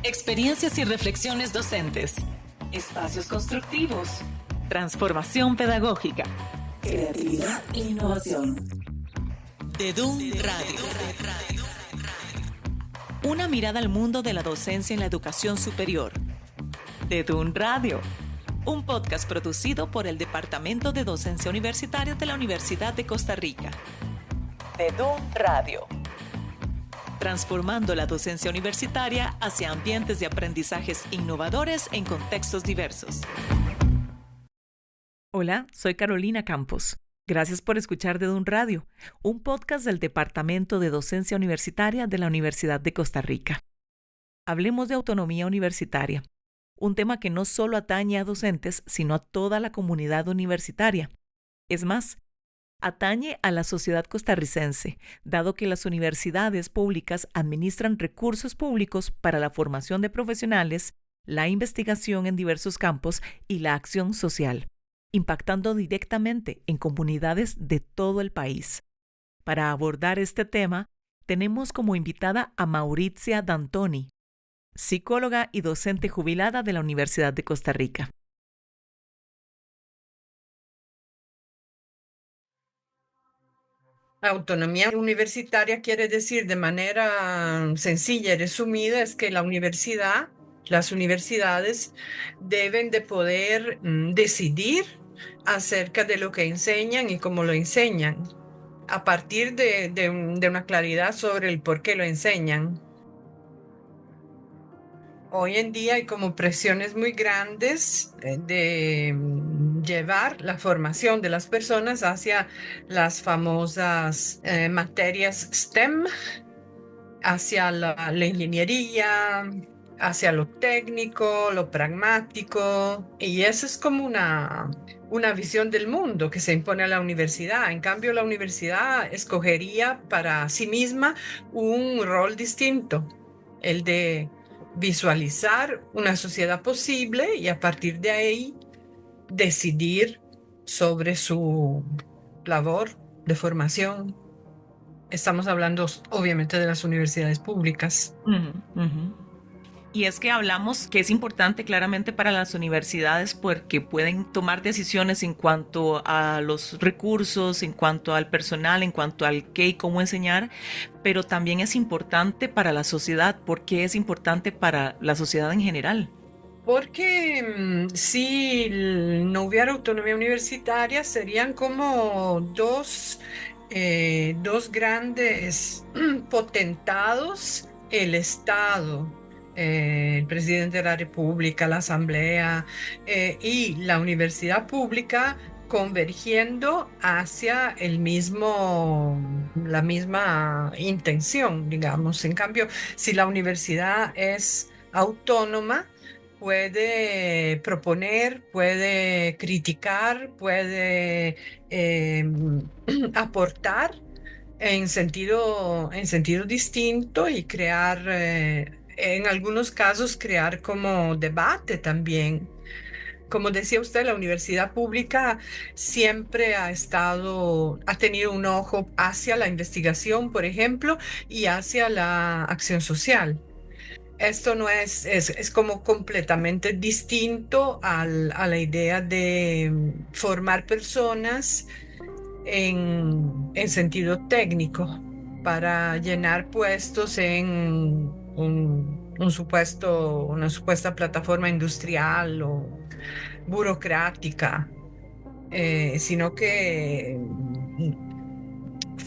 Experiencias y reflexiones docentes. Espacios constructivos. Transformación pedagógica. Creatividad e innovación. DEDUN Radio. Una mirada al mundo de la docencia en la educación superior. DEDUN Radio. Un podcast producido por el Departamento de Docencia Universitaria de la Universidad de Costa Rica. DEDUN Radio. Transformando la docencia universitaria hacia ambientes de aprendizajes innovadores en contextos diversos. Hola, soy Carolina Campos. Gracias por escuchar DEDUN Radio, un podcast del Departamento de Docencia Universitaria de la Universidad de Costa Rica. Hablemos de autonomía universitaria, un tema que no solo atañe a docentes, sino a toda la comunidad universitaria. Es más, atañe a la sociedad costarricense, dado que las universidades públicas administran recursos públicos para la formación de profesionales, la investigación en diversos campos y la acción social, impactando directamente en comunidades de todo el país. Para abordar este tema, tenemos como invitada a Mauritzia D'Antoni, psicóloga y docente jubilada de la Universidad de Costa Rica. Autonomía universitaria quiere decir de manera sencilla y resumida es que las universidades deben de poder decidir acerca de lo que enseñan y cómo lo enseñan, a partir de una claridad sobre el por qué lo enseñan. Hoy en día hay como presiones muy grandes de llevar la formación de las personas hacia las famosas materias STEM, hacia la ingeniería, hacia lo técnico, lo pragmático, y eso es como una visión del mundo que se impone a la universidad. En cambio, la universidad escogería para sí misma un rol distinto, el de visualizar una sociedad posible y a partir de ahí decidir sobre su labor de formación. Estamos hablando obviamente de las universidades públicas. Y es que hablamos que es importante claramente para las universidades porque pueden tomar decisiones en cuanto a los recursos, en cuanto al personal, en cuanto al qué y cómo enseñar, pero también es importante para la sociedad. ¿Por qué es importante para la sociedad en general? Porque si no hubiera autonomía universitaria, serían como dos grandes potentados, el Estado, el presidente de la República, la Asamblea y la universidad pública convergiendo hacia la misma intención, digamos. En cambio, si la universidad es autónoma, puede proponer, puede criticar, puede aportar en sentido distinto y crear, en algunos casos, crear como debate también. Como decía usted, la universidad pública siempre ha tenido un ojo hacia la investigación, por ejemplo, y hacia la acción social. Esto no es como completamente distinto a la idea de formar personas en sentido técnico para llenar puestos en una supuesta plataforma industrial o burocrática, sino que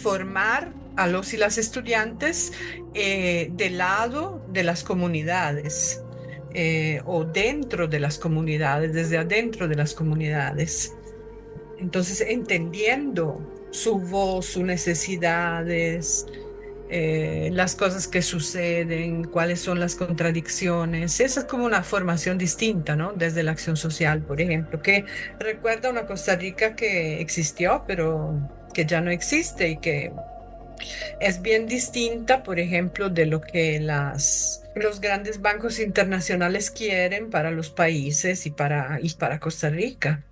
formar a los y las estudiantes del lado de las comunidades o dentro de las comunidades, desde adentro de las comunidades. Entonces, entendiendo su voz, sus necesidades, las cosas que suceden, cuáles son las contradicciones. Esa es como una formación distinta, ¿no? Desde la acción social, por ejemplo, que recuerda una Costa Rica que existió, pero que ya no existe y que es bien distinta, por ejemplo, de lo que los grandes bancos internacionales quieren para los países y para Costa Rica.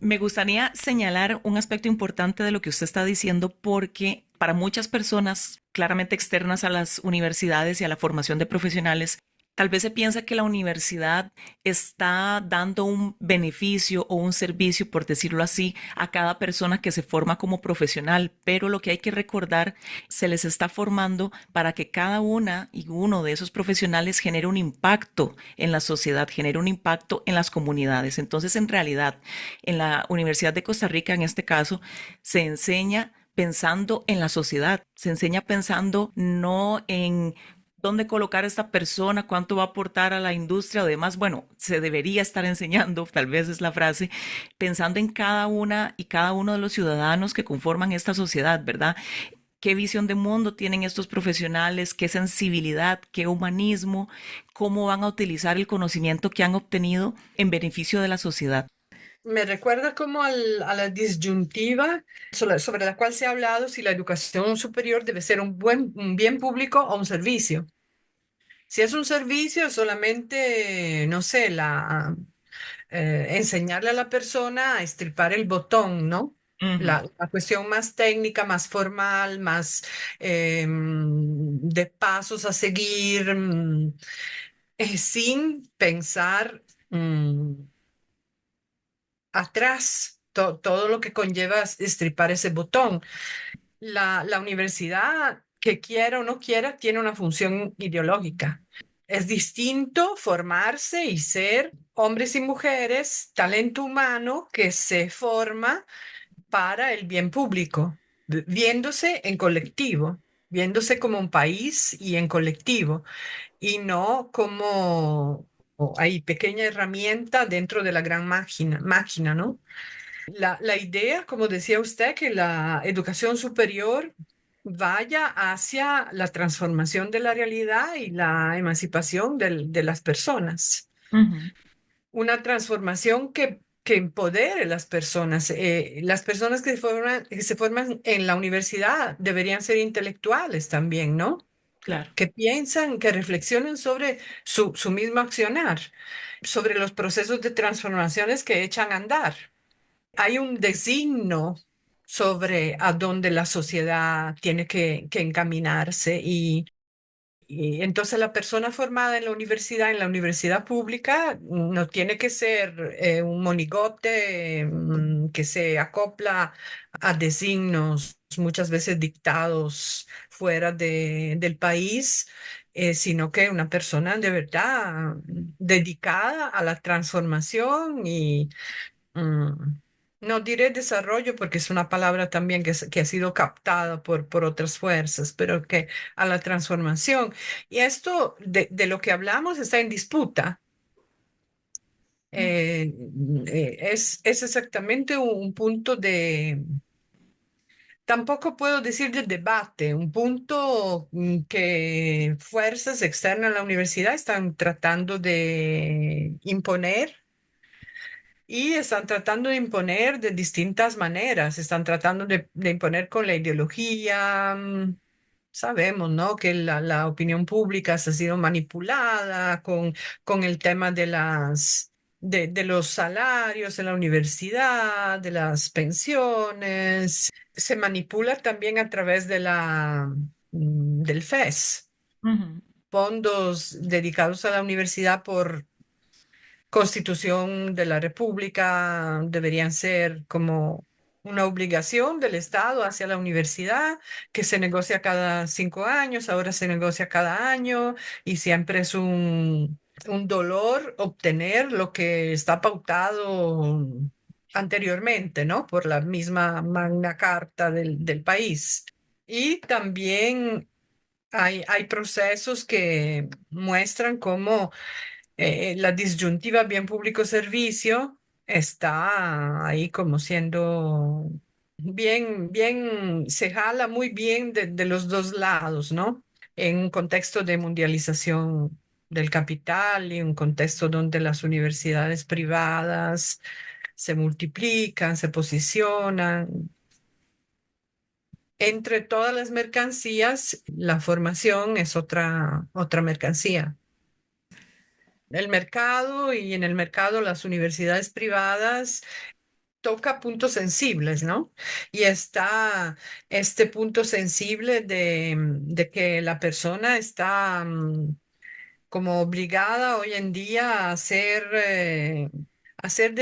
Me gustaría señalar un aspecto importante de lo que usted está diciendo porque para muchas personas claramente externas a las universidades y a la formación de profesionales, tal vez se piensa que la universidad está dando un beneficio o un servicio, por decirlo así, a cada persona que se forma como profesional, pero lo que hay que recordar, se les está formando para que cada una y uno de esos profesionales genere un impacto en la sociedad, genere un impacto en las comunidades. Entonces, en realidad, en la Universidad de Costa Rica, en este caso, se enseña pensando en la sociedad, se enseña pensando no en dónde colocar a esta persona, cuánto va a aportar a la industria o demás. Bueno, se debería estar enseñando, tal vez es la frase, pensando en cada una y cada uno de los ciudadanos que conforman esta sociedad, ¿verdad? ¿Qué visión de mundo tienen estos profesionales? ¿Qué sensibilidad? ¿Qué humanismo? ¿Cómo van a utilizar el conocimiento que han obtenido en beneficio de la sociedad? Me recuerda como a la disyuntiva sobre la cual se ha hablado si la educación superior debe ser un bien público o un servicio. Si es un servicio, solamente, no sé, enseñarle a la persona a estripar el botón, ¿no? Ujú, La cuestión más técnica, más formal, más de pasos a seguir, sin pensar atrás todo lo que conlleva estripar ese botón. La universidad, que quiera o no quiera, tiene una función ideológica. Es distinto formarse y ser hombres y mujeres, talento humano que se forma para el bien público, viéndose en colectivo, viéndose como un país y en colectivo, y no como hay pequeña herramienta dentro de la gran máquina, ¿no? La idea, como decía usted, que la educación superior vaya hacia la transformación de la realidad y la emancipación de las personas. ujú, Una transformación que empodere a las personas. Las personas que se forman en la universidad deberían ser intelectuales también, ¿no? claro. Que piensan, que reflexionen sobre su mismo accionar, sobre los procesos de transformaciones que echan a andar. Hay un designio sobre a dónde la sociedad tiene que encaminarse y entonces la persona formada en la universidad pública, no tiene que ser un monigote que se acopla a designios muchas veces dictados fuera del país, sino que una persona de verdad dedicada a la transformación y Mm, no diré desarrollo porque es una palabra también que ha sido captada por otras fuerzas, pero que a la transformación. Y esto de lo que hablamos está en disputa. Es exactamente un punto tampoco puedo decir de debate, un punto que fuerzas externas a la universidad están tratando de imponer. Y están tratando de imponer de distintas maneras, están tratando de imponer con la ideología. Sabemos, ¿no? Que la opinión pública se ha sido manipulada con el tema de los salarios en la universidad, de las pensiones. Se manipula también a través del FES, Ujú, fondos dedicados a la universidad por Constitución de la República deberían ser como una obligación del Estado hacia la universidad, que se negocia cada 5 años, ahora se negocia cada año y siempre es un dolor obtener lo que está pautado anteriormente, ¿no? Por la misma Magna Carta del país. Y también hay procesos que muestran cómo la disyuntiva bien público servicio está ahí como siendo se jala muy bien de los dos lados, ¿no? En un contexto de mundialización del capital y un contexto donde las universidades privadas se multiplican, se posicionan. Entre todas las mercancías, la formación es otra mercancía. El mercado y en el mercado las universidades privadas toca puntos sensibles, ¿no? Y está este punto sensible de que la persona está como obligada hoy en día a hacer de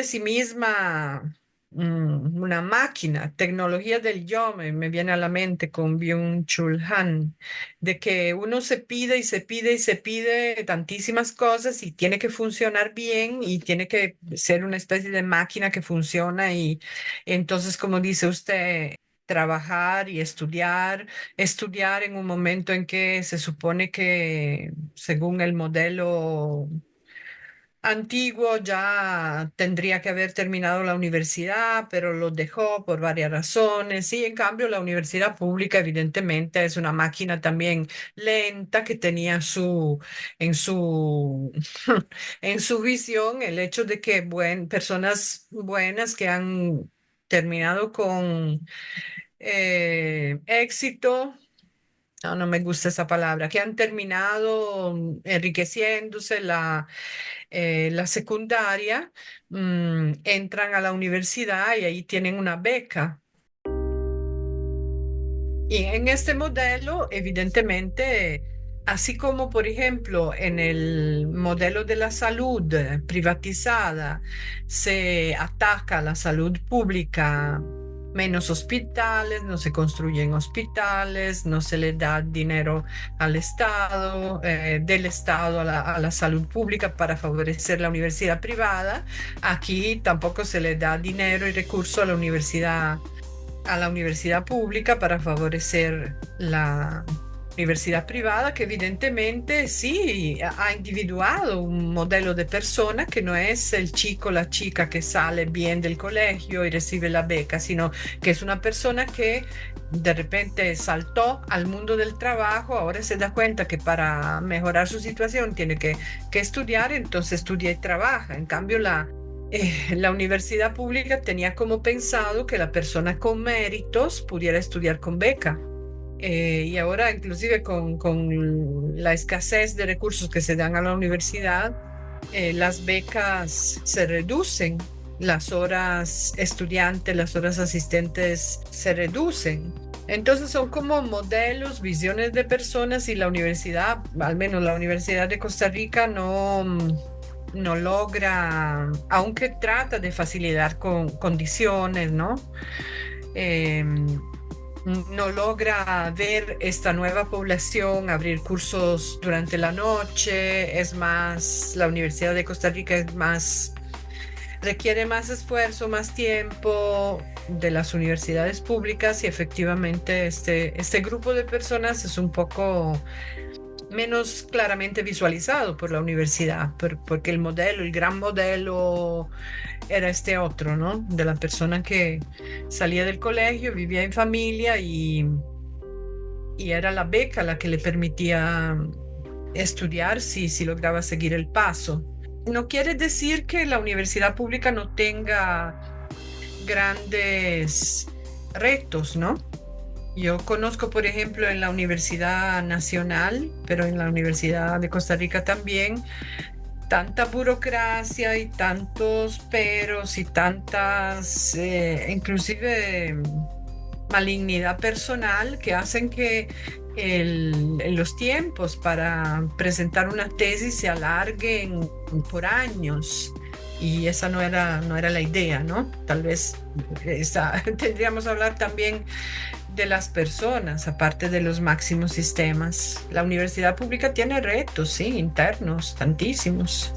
sí misma una máquina. Tecnología del yo me viene a la mente con Byung-Chul Han, de que uno se pide y se pide y se pide tantísimas cosas y tiene que funcionar bien y tiene que ser una especie de máquina que funciona y entonces, como dice usted, trabajar y estudiar en un momento en que se supone que, según el modelo antiguo, ya tendría que haber terminado la universidad, pero lo dejó por varias razones. Y en cambio, la universidad pública, evidentemente, es una máquina también lenta que tenía en su, en su visión el hecho de que personas buenas que han terminado con éxito, no me gusta esa palabra, que han terminado enriqueciéndose la secundaria, entran a la universidad y ahí tienen una beca. Y en este modelo, evidentemente, así como por ejemplo en el modelo de la salud privatizada se ataca a la salud pública, menos hospitales, no se construyen hospitales, no se le da dinero al Estado, del Estado a la salud pública para favorecer la universidad privada. Aquí tampoco se le da dinero y recursos a la universidad pública para favorecer la universidad privada, que evidentemente sí ha individuado un modelo de persona que no es el chico, la chica que sale bien del colegio y recibe la beca, sino que es una persona que de repente saltó al mundo del trabajo, ahora se da cuenta que para mejorar su situación tiene que estudiar, entonces estudia y trabaja. En cambio, la universidad pública tenía como pensado que la persona con méritos pudiera estudiar con beca. Y ahora, inclusive con la escasez de recursos que se dan a la universidad, las becas se reducen, las horas estudiantes, las horas asistentes se reducen. Entonces son como modelos, visiones de personas y la universidad, al menos la Universidad de Costa Rica, no logra, aunque trata de facilitar con condiciones, ¿no? No logra ver esta nueva población, abrir cursos durante la noche. Es más, la Universidad de Costa Rica requiere más esfuerzo, más tiempo de las universidades públicas y efectivamente este grupo de personas es un poco menos claramente visualizado por la universidad, porque el gran modelo era este otro, ¿no? De la persona que salía del colegio, vivía en familia y era la beca la que le permitía estudiar si lograba seguir el paso. No quiere decir que la universidad pública no tenga grandes retos, ¿no? Yo conozco, por ejemplo, en la Universidad Nacional, pero en la Universidad de Costa Rica también, tanta burocracia y tantos peros y tantas, inclusive malignidad personal que hacen que los tiempos para presentar una tesis se alarguen por años. Y esa no era la idea, ¿no? Tal vez tendríamos que hablar también de las personas, aparte de los máximos sistemas. La universidad pública tiene retos, sí, internos, tantísimos.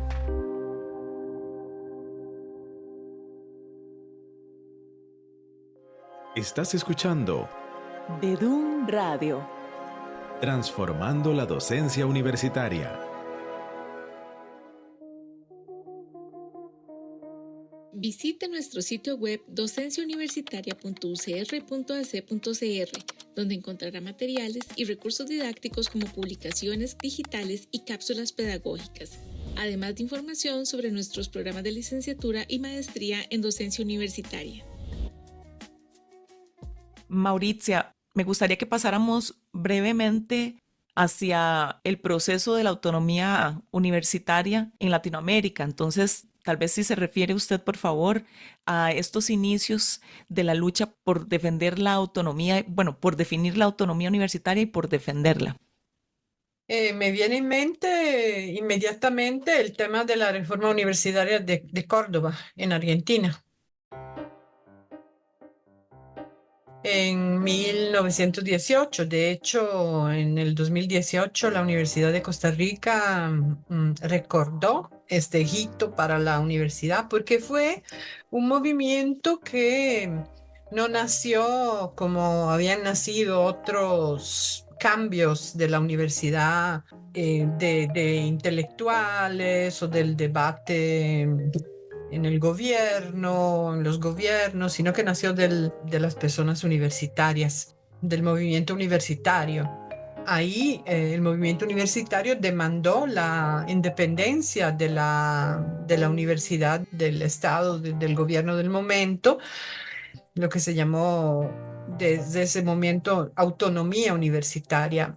Estás escuchando Dedum Radio. Transformando la docencia universitaria. Visite nuestro sitio web docenciauniversitaria.ucr.ac.cr, donde encontrará materiales y recursos didácticos como publicaciones digitales y cápsulas pedagógicas, además de información sobre nuestros programas de licenciatura y maestría en docencia universitaria. Mauricia, me gustaría que pasáramos brevemente hacia el proceso de la autonomía universitaria en Latinoamérica. Entonces, tal vez si se refiere usted, por favor, a estos inicios de la lucha por defender la autonomía, bueno, por definir la autonomía universitaria y por defenderla. Me viene en mente inmediatamente el tema de la reforma universitaria de Córdoba, en Argentina. En 1918, de hecho, en el 2018, la Universidad de Costa Rica recordó este hito para la universidad porque fue un movimiento que no nació como habían nacido otros cambios de la universidad, de intelectuales o del debate en el gobierno, en los gobiernos, sino que nació de las personas universitarias, del movimiento universitario. Ahí el movimiento universitario demandó la independencia de la universidad, del Estado, del gobierno del momento, lo que se llamó desde ese momento autonomía universitaria.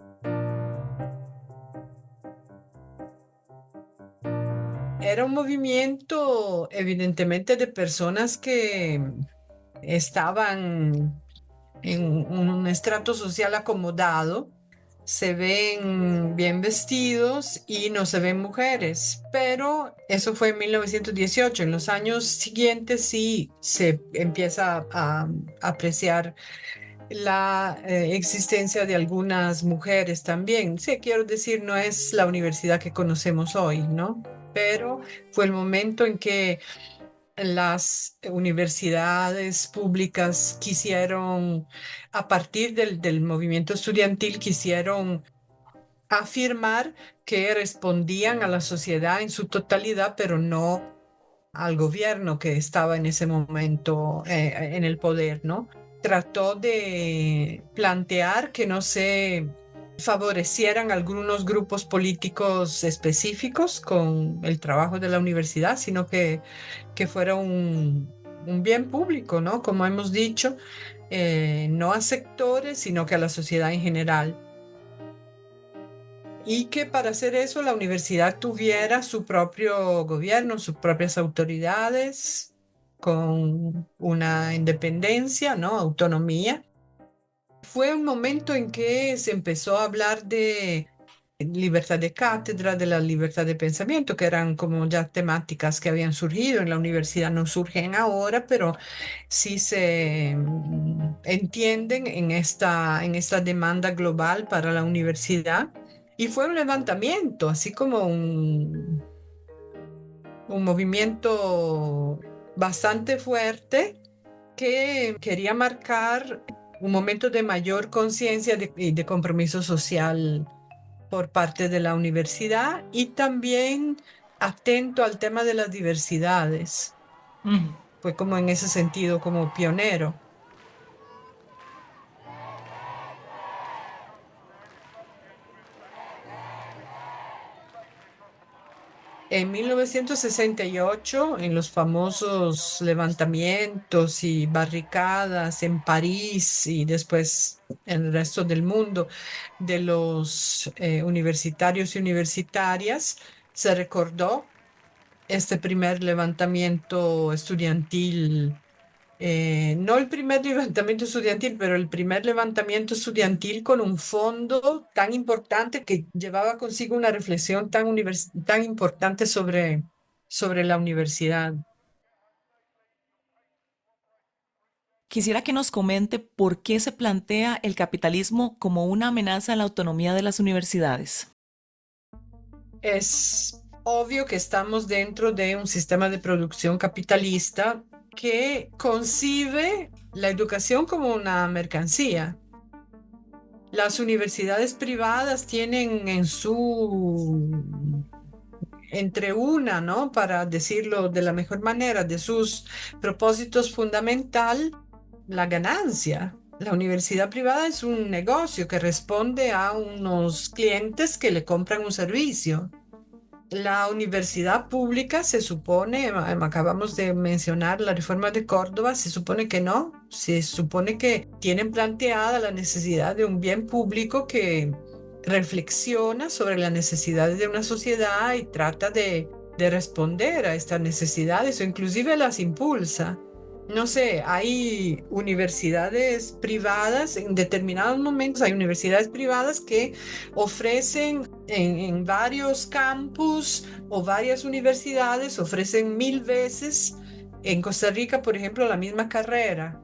Era un movimiento evidentemente de personas que estaban en un estrato social acomodado, se ven bien vestidos y no se ven mujeres, pero eso fue en 1918. En los años siguientes sí se empieza a apreciar la existencia de algunas mujeres también. Sí, quiero decir, no es la universidad que conocemos hoy, ¿no? Pero fue el momento en que las universidades públicas quisieron, a partir del movimiento estudiantil, quisieron afirmar que respondían a la sociedad en su totalidad, pero no al gobierno que estaba en ese momento en el poder, ¿no? Trató de plantear que no se favorecieran algunos grupos políticos específicos con el trabajo de la universidad, sino que fuera un bien público, ¿no? Como hemos dicho, no a sectores, sino que a la sociedad en general. Y que para hacer eso la universidad tuviera su propio gobierno, sus propias autoridades, con una independencia, ¿no? Autonomía. Fue un momento en que se empezó a hablar de libertad de cátedra, de la libertad de pensamiento, que eran como ya temáticas que habían surgido en la universidad, no surgen ahora, pero sí se entienden en esta demanda global para la universidad. Y fue un levantamiento, así como un movimiento bastante fuerte que quería marcar un momento de mayor conciencia y de compromiso social por parte de la universidad y también atento al tema de las diversidades. Fue como en ese sentido, como pionero. En 1968, en los famosos levantamientos y barricadas en París y después en el resto del mundo de los universitarios y universitarias, se recordó este primer levantamiento estudiantil. No el primer levantamiento estudiantil, pero el primer levantamiento estudiantil con un fondo tan importante que llevaba consigo una reflexión tan importante sobre la universidad. Quisiera que nos comente por qué se plantea el capitalismo como una amenaza a la autonomía de las universidades. Es obvio que estamos dentro de un sistema de producción capitalista que concibe la educación como una mercancía. Las universidades privadas tienen entre una, ¿no? Para decirlo de la mejor manera, de sus propósitos fundamental, la ganancia. La universidad privada es un negocio que responde a unos clientes que le compran un servicio. La universidad pública se supone, acabamos de mencionar la reforma de Córdoba, se supone que no, se supone que tienen planteada la necesidad de un bien público que reflexiona sobre las necesidades de una sociedad y trata de de responder a estas necesidades o inclusive las impulsa. No sé, hay universidades privadas, en determinados momentos hay universidades privadas que ofrecen en varios campus o varias universidades, ofrecen 1000 veces en Costa Rica, por ejemplo, la misma carrera.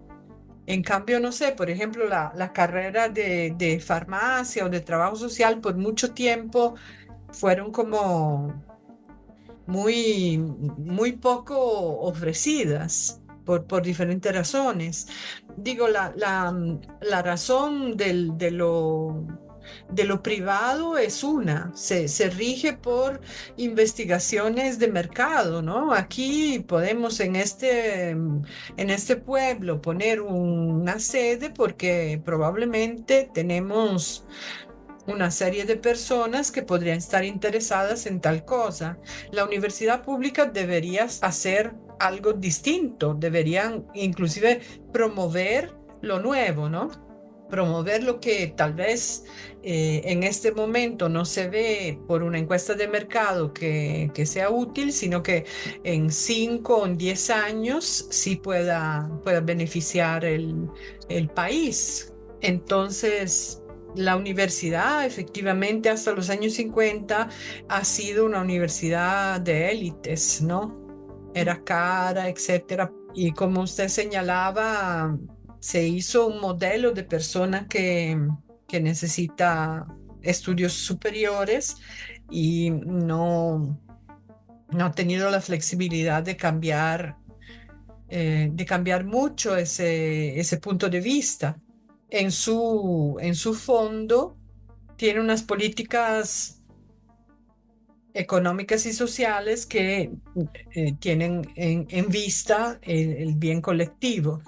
En cambio, no sé, por ejemplo, la carrera de farmacia o de trabajo social por mucho tiempo fueron como muy poco ofrecidas por diferentes razones. Digo, la razón de lo privado es se rige por investigaciones de mercado, ¿no? Aquí podemos en este pueblo poner una sede porque probablemente tenemos una serie de personas que podrían estar interesadas en tal cosa. La universidad pública debería hacer algo distinto, deberían inclusive promover lo nuevo, ¿no? Promover lo que tal vez en este momento no se ve por una encuesta de mercado que sea útil, sino que en 5 o en 10 años sí pueda beneficiar el país. Entonces, la universidad, efectivamente, hasta los años 50 ha sido una universidad de élites, ¿no? Era cara, etcétera. Y como usted señalaba, se hizo un modelo de persona que necesita estudios superiores y no ha tenido la flexibilidad de cambiar mucho ese punto de vista. En su fondo, tiene unas políticas económicas y sociales que tienen en vista el bien colectivo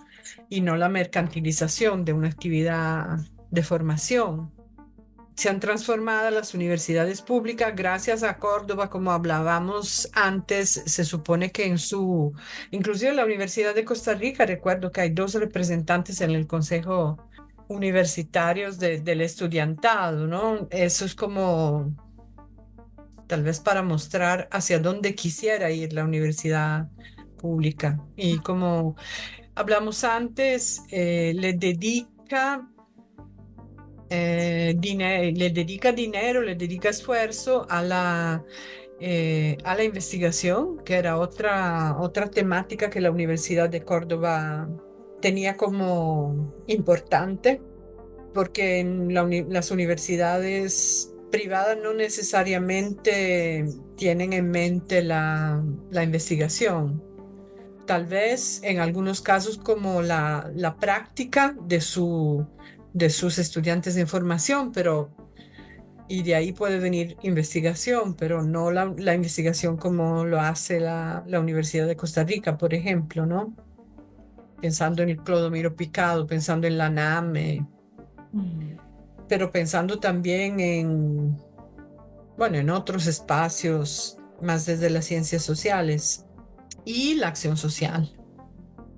y no la mercantilización de una actividad de formación. Se han transformado las universidades públicas gracias a Córdoba, como hablábamos antes. Se supone que inclusive la Universidad de Costa Rica, recuerdo que hay 2 representantes en el Consejo Universitarios del Estudiantado, ¿no? Eso es como tal vez para mostrar hacia dónde quisiera ir la universidad pública. Y como hablamos antes, le dedica dinero, le dedica esfuerzo a la investigación, que era otra temática que la Universidad de Córdoba tenía como importante, porque en las universidades privadas no necesariamente tienen en mente la investigación. Tal vez en algunos casos como la práctica de sus estudiantes de formación, y de ahí puede venir investigación, pero no la investigación como lo hace la Universidad de Costa Rica, por ejemplo, ¿no? Pensando en el Clodomiro Picado, pensando en la NAME, pero pensando también bueno, en otros espacios más desde las ciencias sociales y la acción social.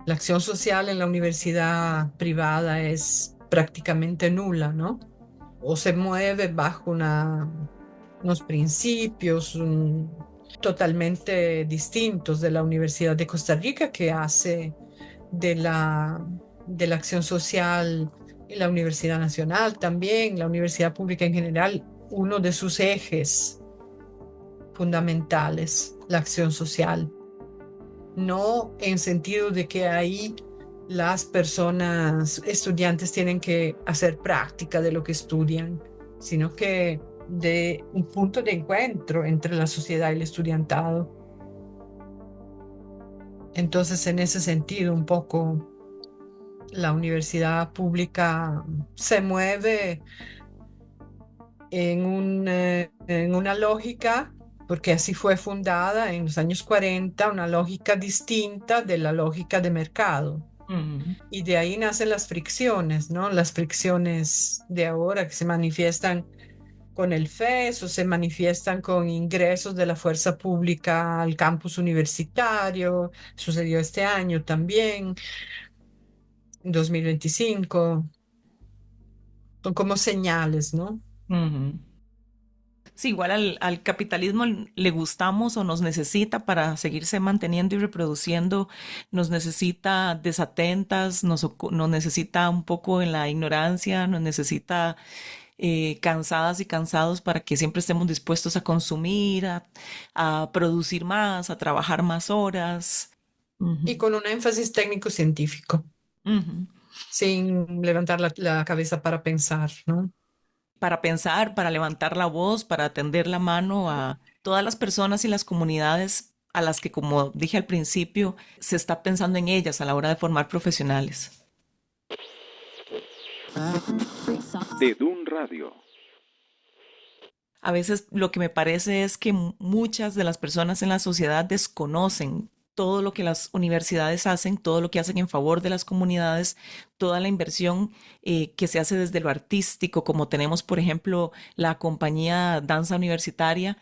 La acción social en la universidad privada es prácticamente nula, ¿no? O se mueve bajo unos principios totalmente distintos de la Universidad de Costa Rica, que hace de de la acción social y la Universidad Nacional también, la universidad pública en general, uno de sus ejes fundamentales, la acción social. No en sentido de que ahí las personas, estudiantes, tienen que hacer práctica de lo que estudian, sino que de un punto de encuentro entre la sociedad y el estudiantado. Entonces, en ese sentido, un poco la universidad pública se mueve en una lógica, porque así fue fundada en los años 40, una lógica distinta de la lógica de mercado. Y de ahí nacen las fricciones, ¿no? Las fricciones de ahora que se manifiestan con el FES o se manifiestan con ingresos de la fuerza pública al campus universitario. Sucedió este año también, en 2025. Son como señales, ¿no? Sí, igual al capitalismo le gustamos o nos necesita para seguirse manteniendo y reproduciendo, nos necesita desatentas, nos necesita un poco en la ignorancia, nos necesita cansadas y cansados para que siempre estemos dispuestos a consumir, a producir más, a trabajar más horas. Y Ujú, con un énfasis técnico-científico, ujú. sin levantar la cabeza para pensar, ¿no? Para pensar, para levantar la voz, para tender la mano a todas las personas y las comunidades a las que, como dije al principio, se está pensando en ellas a la hora de formar profesionales. De Dun Radio. A veces lo que me parece es que muchas de las personas en la sociedad desconocen todo lo que las universidades hacen, todo lo que hacen en favor de las comunidades, toda la inversión que se hace desde lo artístico, como tenemos, por ejemplo, la compañía Danza Universitaria,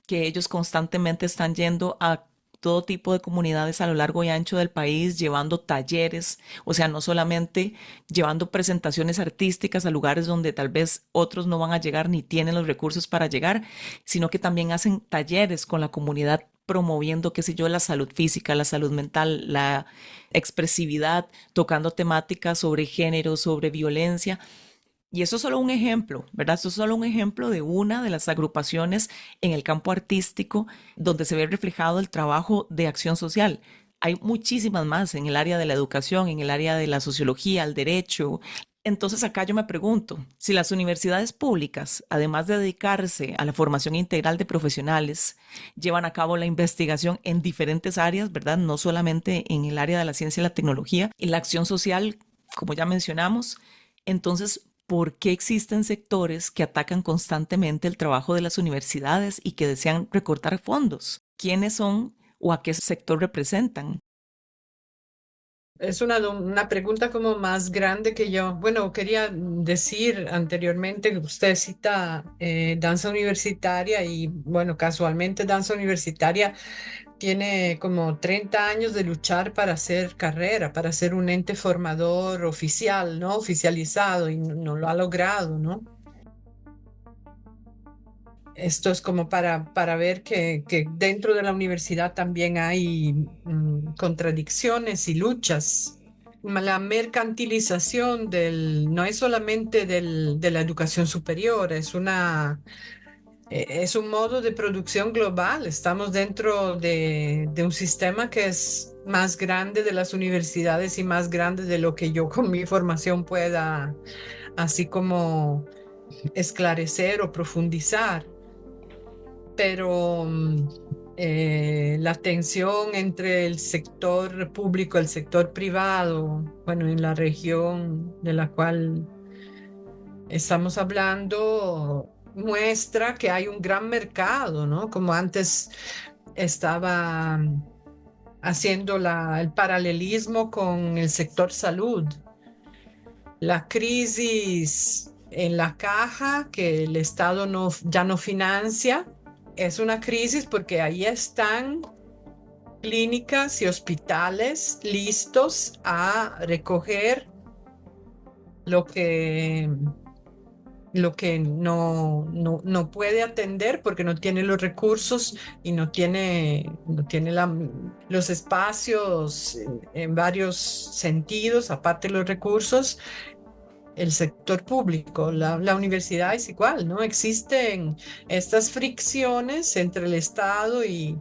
que ellos constantemente están yendo a todo tipo de comunidades a lo largo y ancho del país, llevando talleres, o sea, no solamente llevando presentaciones artísticas a lugares donde tal vez otros no van a llegar ni tienen los recursos para llegar, sino que también hacen talleres con la comunidad promoviendo, qué sé yo, la salud física, la salud mental, la expresividad, tocando temáticas sobre género, sobre violencia. Y eso es solo un ejemplo, ¿verdad? Eso es solo un ejemplo de una de las agrupaciones en el campo artístico donde se ve reflejado el trabajo de acción social. Hay muchísimas más en el área de la educación, en el área de la sociología, el derecho. Entonces acá yo me pregunto, si las universidades públicas, además de dedicarse a la formación integral de profesionales, llevan a cabo la investigación en diferentes áreas, ¿verdad? No solamente en el área de la ciencia y la tecnología y la acción social, como ya mencionamos, entonces, ¿por qué existen sectores que atacan constantemente el trabajo de las universidades y que desean recortar fondos? ¿Quiénes son o a qué sector representan? Es una pregunta como más grande que yo. Bueno, quería decir anteriormente que usted cita danza universitaria y bueno, casualmente danza universitaria tiene como 30 años de luchar para hacer carrera, para ser un ente formador oficial, ¿no? Oficializado y no lo ha logrado, ¿no? Esto es como para ver que dentro de la universidad también hay contradicciones y luchas. La mercantilización no es solamente de la educación superior, es un modo de producción global. Estamos dentro de un sistema que es más grande de las universidades y más grande de lo que yo con mi formación pueda, así como esclarecer o profundizar. Pero la tensión entre el sector público y el sector privado, bueno, en la región de la cual estamos hablando, muestra que hay un gran mercado, ¿no? Como antes estaba haciendo el paralelismo con el sector salud. La crisis en la caja que el Estado ya no financia es una crisis porque ahí están clínicas y hospitales listos a recoger lo que, lo que no puede atender porque no tiene los recursos y no tiene los espacios en varios sentidos, aparte de los recursos. El sector público, la universidad es igual, ¿no? Existen estas fricciones entre el Estado y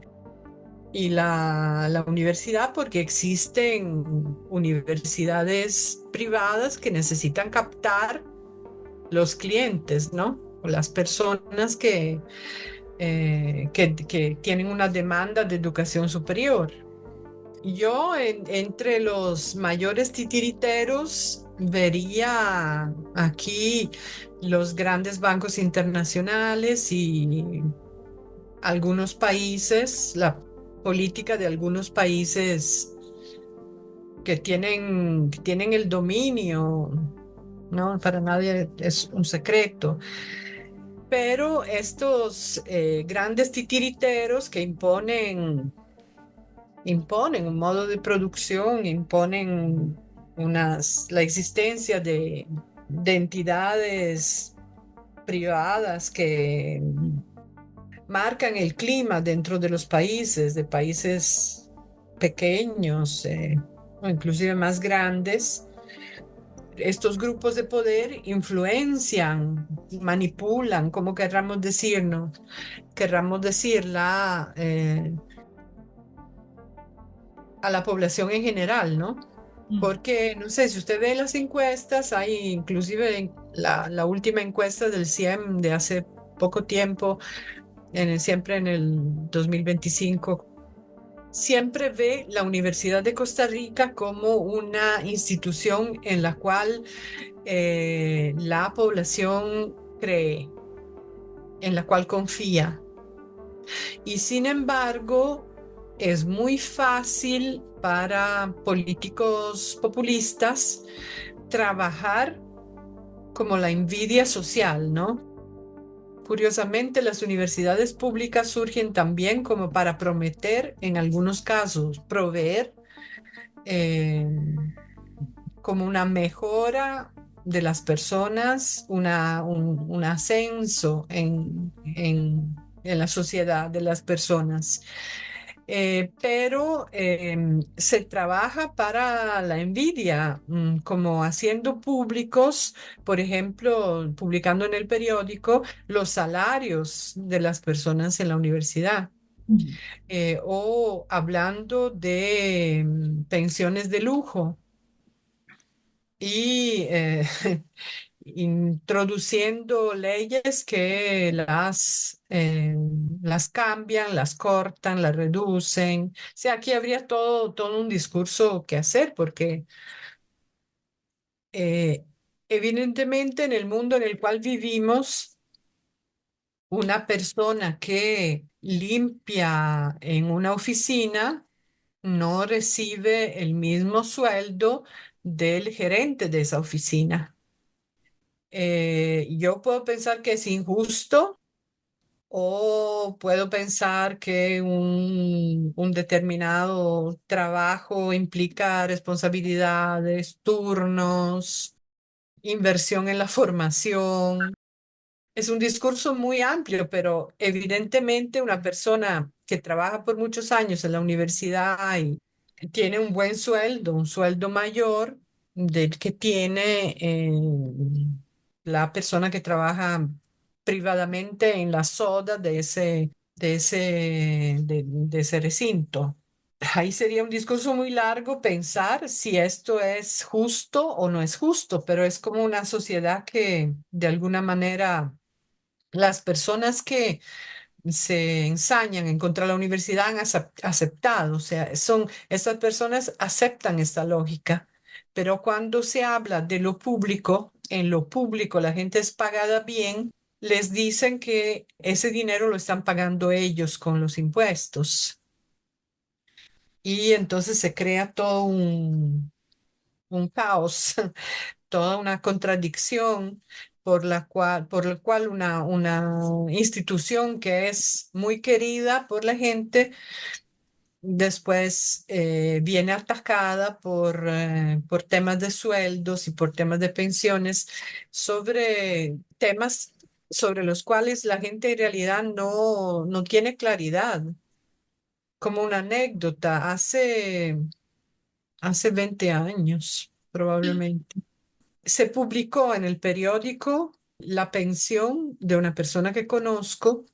la universidad porque existen universidades privadas que necesitan captar los clientes, ¿no? O las personas que tienen una demanda de educación superior. Yo entre los mayores titiriteros vería aquí los grandes bancos internacionales y algunos países, la política de algunos países que tienen el dominio, ¿no? Para nadie es un secreto. Pero estos grandes titiriteros que imponen un modo de producción, imponen la existencia de entidades privadas marcan el clima dentro de los países, de países pequeños o inclusive más grandes. Estos grupos de poder influencian, manipulan, como querramos decir, a la población en general, ¿no? Porque, no sé, si usted ve las encuestas, hay inclusive la última encuesta del CIEM de hace poco tiempo, siempre en el 2025, siempre ve la Universidad de Costa Rica como una institución en la cual la población cree, en la cual confía. Y sin embargo, es muy fácil para políticos populistas trabajar como la envidia social, ¿no? Curiosamente, las universidades públicas surgen también como para prometer, en algunos casos, proveer eh, como una mejora de las personas, un ascenso en la sociedad de las personas. Pero se trabaja para la envidia, como haciendo públicos, por ejemplo, publicando en el periódico los salarios de las personas en la universidad, o hablando de pensiones de lujo y introduciendo leyes que las cambian, las cortan, las reducen. O sea, aquí habría todo un discurso que hacer porque eh, evidentemente en el mundo en el cual vivimos, una persona que limpia en una oficina no recibe el mismo sueldo del gerente de esa oficina. Yo puedo pensar que es injusto o puedo pensar que un determinado trabajo implica responsabilidades, turnos, inversión en la formación. Es un discurso muy amplio, pero evidentemente una persona que trabaja por muchos años en la universidad y tiene un buen sueldo, un sueldo mayor del que tiene la persona que trabaja privadamente en la soda de ese recinto. Ahí sería un discurso muy largo pensar si esto es justo o no es justo, pero es como una sociedad que de alguna manera las personas que se ensañan en contra de la universidad han aceptado, o sea, estas personas aceptan esta lógica, pero cuando se habla de lo público, en lo público la gente es pagada bien, les dicen que ese dinero lo están pagando ellos con los impuestos. Y entonces se crea todo un caos, toda una contradicción por la cual una institución que es muy querida por la gente, después viene atacada por temas de sueldos y por temas de pensiones, sobre temas sobre los cuales la gente en realidad no tiene claridad. Como una anécdota, hace 20 años probablemente se publicó en el periódico la pensión de una persona que conozco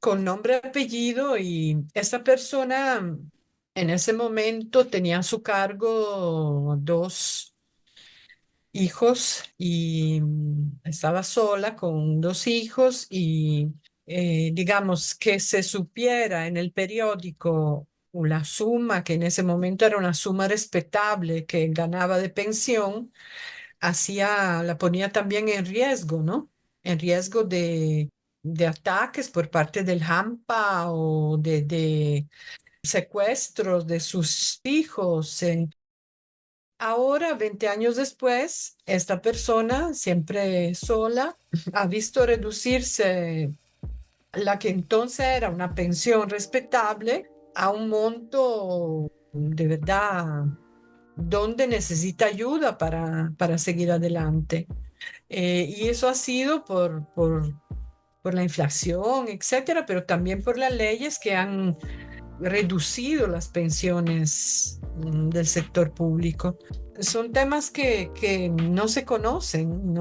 con nombre y apellido, y esta persona en ese momento tenía a su cargo dos hijos y estaba sola con dos hijos y digamos que se supiera en el periódico la suma, que en ese momento era una suma respetable que ganaba de pensión, la ponía también en riesgo, ¿no? En riesgo de ataques por parte del Hampa o de secuestros de sus hijos. Ahora, 20 años después, esta persona, siempre sola, ha visto reducirse la que entonces era una pensión respetable a un monto de verdad donde necesita ayuda para seguir adelante. Y eso ha sido por por la inflación, etcétera, pero también por las leyes que han reducido las pensiones del sector público. Son temas que no se conocen,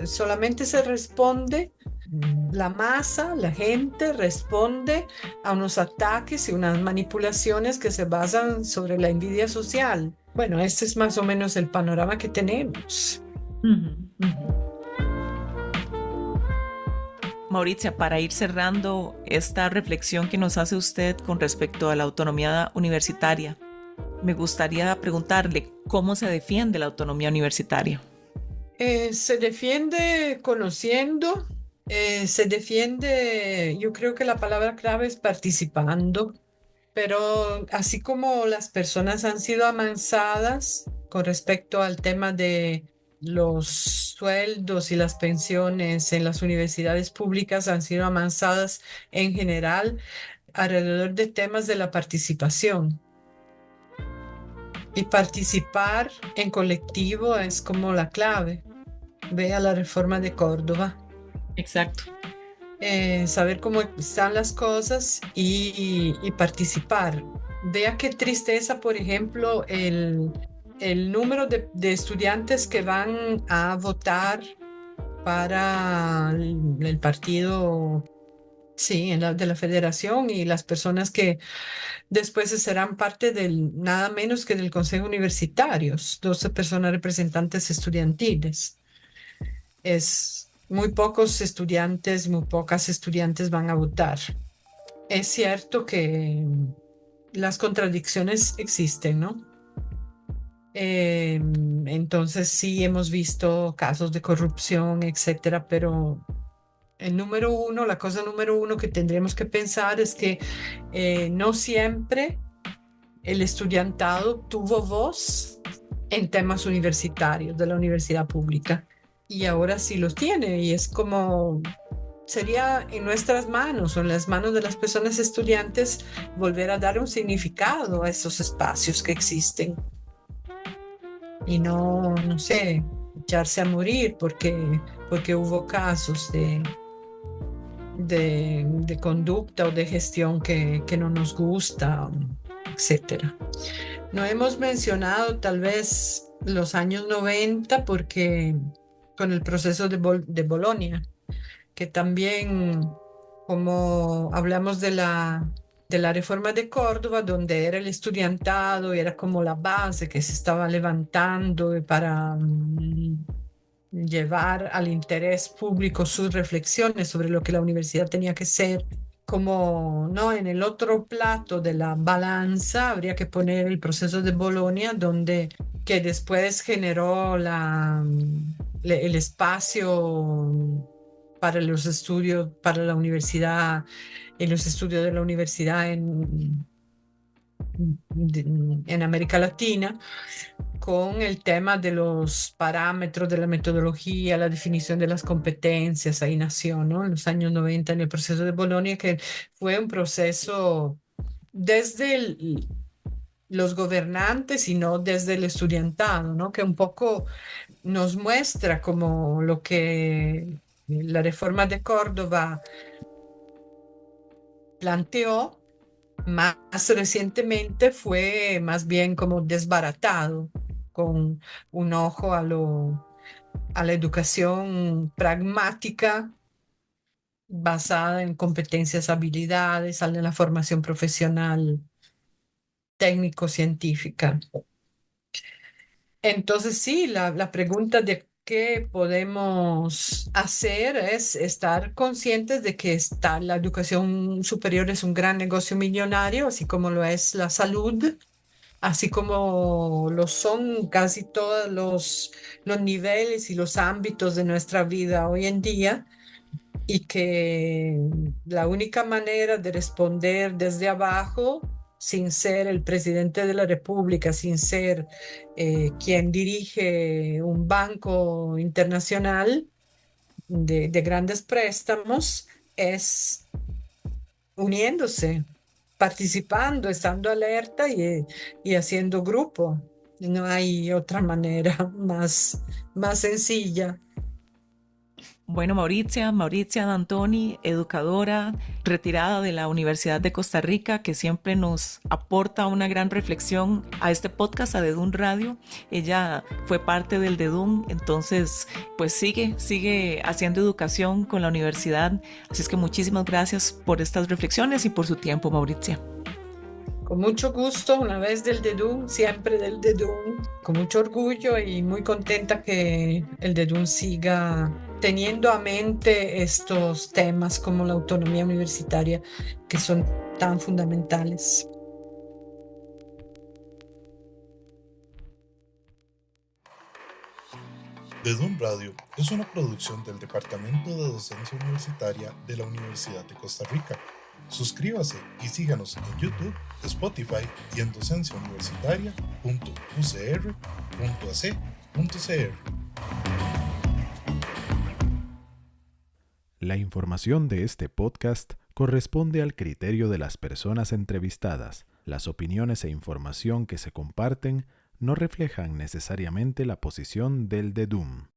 solamente se responde, la masa, la gente responde a unos ataques y unas manipulaciones que se basan sobre la envidia social. Bueno, este es más o menos el panorama que tenemos. Mauricia, para ir cerrando esta reflexión que nos hace usted con respecto a la autonomía universitaria, me gustaría preguntarle cómo se defiende la autonomía universitaria. Se defiende conociendo, se defiende, yo creo que la palabra clave es participando, pero así como las personas han sido amansadas con respecto al tema de los sueldos y las pensiones en las universidades públicas han sido amansadas en general alrededor de temas de la participación. Y participar en colectivo es como la clave. Vea la reforma de Córdoba. Exacto. Saber cómo están las cosas y participar. Vea qué tristeza, por ejemplo, el número de estudiantes que van a votar para el partido, sí, de la federación, y las personas que después serán parte del nada menos que del Consejo Universitario, 12 personas representantes estudiantiles. Es muy pocos estudiantes, muy pocas estudiantes van a votar. Es cierto que las contradicciones existen, ¿no? Entonces sí hemos visto casos de corrupción, etcétera, pero la cosa número uno que tendremos que pensar es que no siempre el estudiantado tuvo voz en temas universitarios de la universidad pública, y ahora sí los tiene, y es como sería en nuestras manos o en las manos de las personas estudiantes volver a dar un significado a esos espacios que existen y no sé, echarse a morir porque hubo casos de conducta o de gestión que no nos gusta, etcétera. No hemos mencionado tal vez los años 90 porque con el proceso de Bolonia, que también, como hablamos de la reforma de Córdoba, donde era el estudiantado y era como la base que se estaba levantando para llevar al interés público sus reflexiones sobre lo que la universidad tenía que ser. Como no, en el otro plato de la balanza habría que poner el proceso de Bolonia, que después generó el espacio para los estudios, para la universidad, en los estudios de la universidad en América Latina, con el tema de los parámetros, de la metodología, la definición de las competencias. Ahí nació, ¿no? En los años 90, en el proceso de Bolonia, que fue un proceso desde los gobernantes y no desde el estudiantado, ¿no? Que un poco nos muestra como lo que la reforma de Córdoba planteó. Más recientemente fue más bien como desbaratado, con un ojo a la educación pragmática basada en competencias, habilidades, en la formación profesional técnico-científica. Entonces sí, la pregunta de qué podemos hacer es estar conscientes de que la educación superior es un gran negocio millonario, así como lo es la salud, así como lo son casi todos los niveles y los ámbitos de nuestra vida hoy en día, y que la única manera de responder desde abajo, sin ser el presidente de la República, sin ser quien dirige un banco internacional de grandes préstamos, es uniéndose, participando, estando alerta y haciendo grupo. No hay otra manera más sencilla. Bueno, Mauricia D'Antoni, educadora retirada de la Universidad de Costa Rica, que siempre nos aporta una gran reflexión a este podcast, a Dedun Radio. Ella fue parte del Dedun, entonces pues sigue haciendo educación con la universidad. Así es que muchísimas gracias por estas reflexiones y por su tiempo, Mauricia. Con mucho gusto, una vez del Dedun, siempre del Dedun, con mucho orgullo y muy contenta que el Dedun siga teniendo a mente estos temas como la autonomía universitaria, que son tan fundamentales. Dedun Radio es una producción del Departamento de Docencia Universitaria de la Universidad de Costa Rica. Suscríbase y síganos en YouTube, Spotify y en docenciauniversitaria.ucr.ac.cr. La información de este podcast corresponde al criterio de las personas entrevistadas. Las opiniones e información que se comparten no reflejan necesariamente la posición del Dedun.